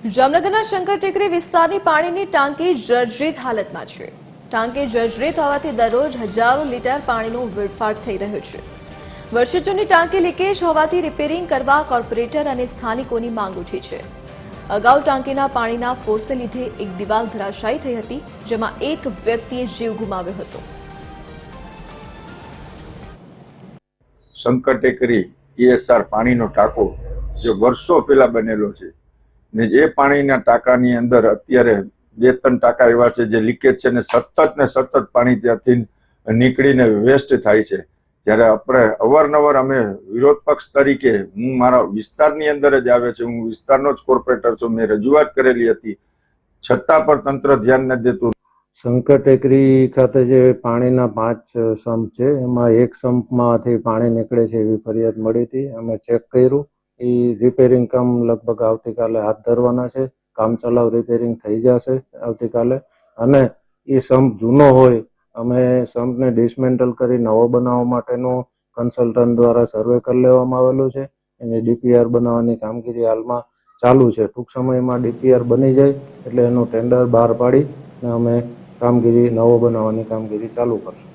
જામનગરના શંકર ટેકરી વિસ્તારની પાણીની ટાંકી જર્જરિત હાલતમાં છે। ટાંકી જર્જરિત હોવાથી દરરોજ હજારો લીટર પાણીનો વેડફાટ થઈ રહ્યો છે। વર્ષો જૂની ટાંકી લીકેજ હોવાથી રિપેરિંગ કરવા કોર્પોરેટર અને સ્થાનિકોની માંગ ઉઠી છે। અગાઉ ટાંકીના પાણીના ફોર્સને લીધે એક દિવાલ ધરાશાયી થઈ હતી, જેમાં એક વ્યક્તિએ જીવ ગુમાવ્યો હતો। શંકર ટેકરી ESR પાણીનો ટાંકો જે વર્ષો પહેલા બનેલો છે ને એ પાણીના ટાંકાની અંદર અત્યારે 2-3 ટાંકા એવા છે જે લીકેજ છે ને સતત પાણી ત્યાંથી નીકળીને વેસ્ટ થાય છે। જ્યારે આપણે અવારનવાર અમે વિરોધ પક્ષ તરીકે હું મારા વિસ્તારની અંદર જ આવે છે, હું વિસ્તારનો જ કોર્પોરેટર છું, મેં રજૂઆત કરેલી હતી, છતાં પણ તંત્ર ધ્યાન ન દેતું। શંકર ટેકરી ખાતે જે પાણીના 5 સંપ છે એમાં એક સંપમાંથી પાણી નીકળે છે એવી ફરિયાદ મળી હતી। અમે ચેક કર્યું, એ રિપેરિંગ કામ લગભગ આવતીકાલે હાથ ધરવાના છે। કામ ચલાવ રિપેરિંગ થઈ જશે આવતીકાલે। અને એ સંપ જૂનો હોય, અમે સંપને ડિસમેન્ટલ કરી નવો બનાવવા માટેનું કન્સલ્ટન્ટ દ્વારા સર્વે કરી લેવામાં આવેલું છે। એની DPR બનાવવાની કામગીરી હાલમાં ચાલુ છે। ટૂંક સમયમાં DPR બની જાય એટલે એનું ટેન્ડર બહાર પાડી અમે કામગીરી નવો બનાવવાની કામગીરી ચાલુ કરશું।